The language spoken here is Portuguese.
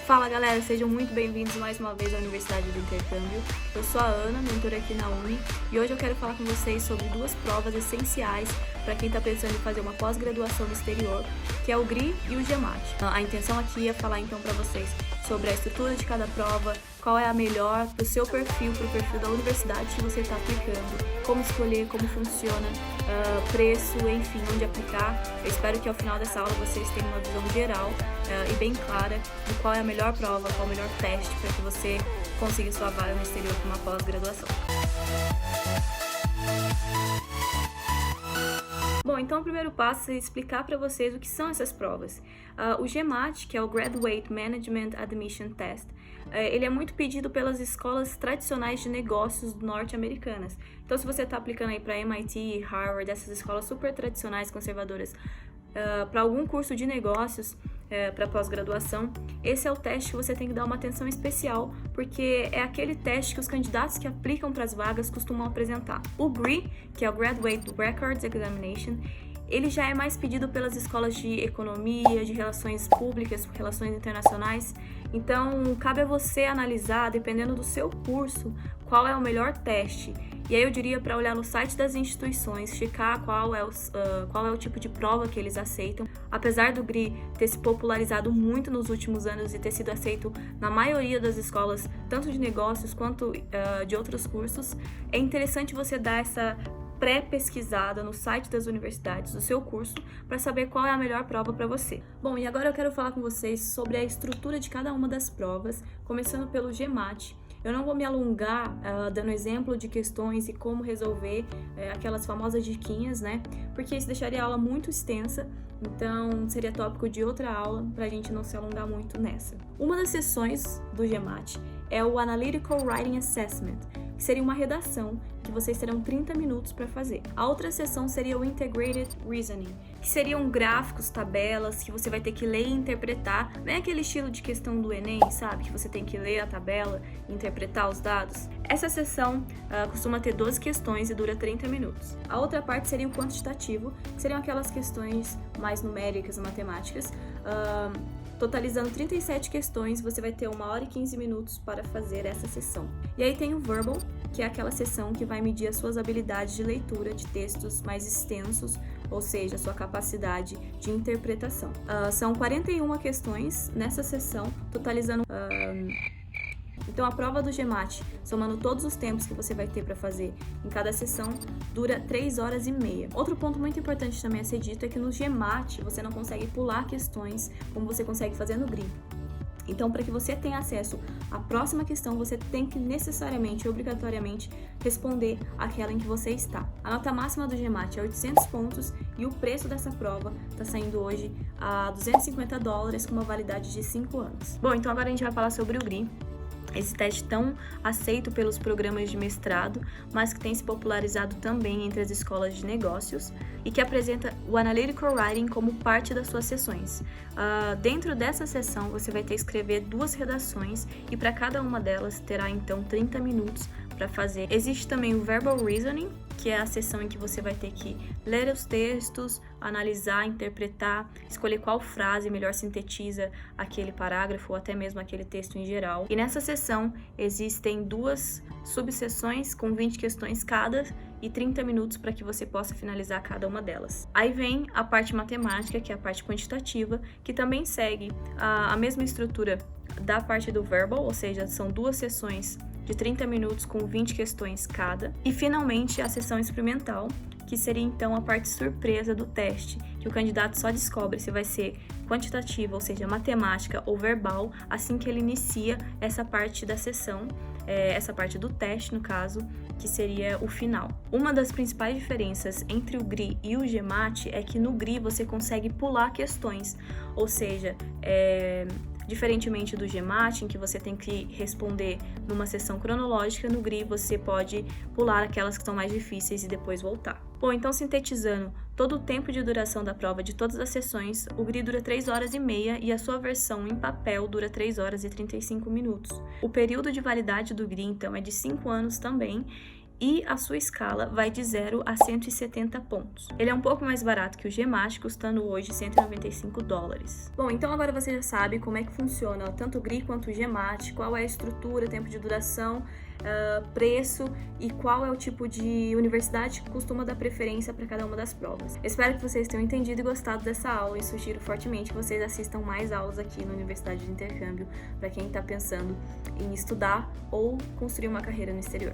Fala galera, sejam muito bem-vindos mais uma vez à Universidade do Intercâmbio. Eu sou a Ana, mentora aqui na Uni, e hoje eu quero falar com vocês sobre duas provas essenciais para quem está pensando em fazer uma pós-graduação no exterior, que é o GRI e o GMAT. A intenção aqui é falar então para vocês sobre a estrutura de cada prova, qual é a melhor para o seu perfil, para o perfil da universidade que você está aplicando, como escolher, como funciona, preço, enfim, onde aplicar. Eu espero que ao final dessa aula vocês tenham uma visão geral e bem clara de qual é a melhor prova, qual é o melhor teste para que você consiga sua vaga no exterior com uma pós-graduação. Bom, então o primeiro passo é explicar para vocês o que são essas provas. O GMAT, que é o Graduate Management Admission Test, ele é muito pedido pelas escolas tradicionais de negócios norte-americanas. Então, se você está aplicando aí para MIT, Harvard, essas escolas super tradicionais, conservadoras, para algum curso de negócios, para pós-graduação, esse é o teste que você tem que dar uma atenção especial, porque é aquele teste que os candidatos que aplicam para as vagas costumam apresentar. O GRE, que é o Graduate Records Examination, ele já é mais pedido pelas escolas de economia, de relações públicas, relações internacionais. Então, cabe a você analisar, dependendo do seu curso, qual é o melhor teste. E aí eu diria para olhar no site das instituições, checar qual é o tipo de prova que eles aceitam. Apesar do GRE ter se popularizado muito nos últimos anos e ter sido aceito na maioria das escolas, tanto de negócios quanto de outros cursos, é interessante você dar essa pré-pesquisada no site das universidades do seu curso para saber qual é a melhor prova para você. Bom, e agora eu quero falar com vocês sobre a estrutura de cada uma das provas, começando pelo GMAT. Eu não vou me alongar dando exemplo de questões e como resolver aquelas famosas diquinhas, né? Porque isso deixaria a aula muito extensa, então seria tópico de outra aula para a gente não se alongar muito nessa. Uma das sessões do GMAT é o Analytical Writing Assessment, que seria uma redação que vocês terão 30 minutos para fazer. A outra sessão seria o Integrated Reasoning, que seriam gráficos, tabelas, que você vai ter que ler e interpretar. Não é aquele estilo de questão do Enem, sabe? Que você tem que ler a tabela e interpretar os dados. Essa sessão costuma ter 12 questões e dura 30 minutos. A outra parte seria o quantitativo, que seriam aquelas questões mais numéricas, matemáticas, totalizando 37 questões, você vai ter 1 hora e 15 minutos para fazer essa sessão. E aí tem o Verbal, que é aquela sessão que vai medir as suas habilidades de leitura de textos mais extensos, ou seja, a sua capacidade de interpretação. São 41 questões nessa sessão, totalizando... Então, a prova do GMAT, somando todos os tempos que você vai ter para fazer em cada sessão, dura 3 horas e meia. Outro ponto muito importante também a ser dito é que no GMAT você não consegue pular questões como você consegue fazer no GRE. Então, para que você tenha acesso à próxima questão, você tem que necessariamente, obrigatoriamente, responder aquela em que você está. A nota máxima do GMAT é 800 pontos e o preço dessa prova está saindo hoje a $250 com uma validade de 5 anos. Bom, então agora a gente vai falar sobre o GRE. Esse teste tão aceito pelos programas de mestrado, mas que tem se popularizado também entre as escolas de negócios e que apresenta o Analytical Writing como parte das suas sessões. Dentro dessa sessão, você vai ter que escrever 2 redações e para cada uma delas terá então 30 minutos para fazer. Existe também o Verbal Reasoning, que é a sessão em que você vai ter que ler os textos, analisar, interpretar, escolher qual frase melhor sintetiza aquele parágrafo ou até mesmo aquele texto em geral. E nessa sessão existem 2 subseções com 20 questões cada e 30 minutos para que você possa finalizar cada uma delas. Aí vem a parte matemática, que é a parte quantitativa, que também segue a mesma estrutura da parte do Verbal, ou seja, são 2 sessões de 30 minutos com 20 questões cada. E finalmente a sessão experimental, que seria então a parte surpresa do teste, que o candidato só descobre se vai ser quantitativa, ou seja, matemática ou verbal, assim que ele inicia essa parte da sessão, essa parte do teste no caso, que seria o final. Uma das principais diferenças entre o GRE e o GMAT é que no GRE você consegue pular questões, ou seja, diferentemente do GMAT, em que você tem que responder numa sessão cronológica, no GRE você pode pular aquelas que são mais difíceis e depois voltar. Bom, então sintetizando todo o tempo de duração da prova de todas as sessões, o GRE dura 3 horas e meia e a sua versão em papel dura 3 horas e 35 minutos. O período de validade do GRE, então, é de 5 anos também, e a sua escala vai de 0 a 170 pontos. Ele é um pouco mais barato que o GMAT, custando hoje $195. Bom, então agora você já sabe como é que funciona tanto o GRE quanto o GMAT, qual é a estrutura, tempo de duração, preço e qual é o tipo de universidade que costuma dar preferência para cada uma das provas. Espero que vocês tenham entendido e gostado dessa aula e sugiro fortemente que vocês assistam mais aulas aqui na Universidade de Intercâmbio para quem está pensando em estudar ou construir uma carreira no exterior.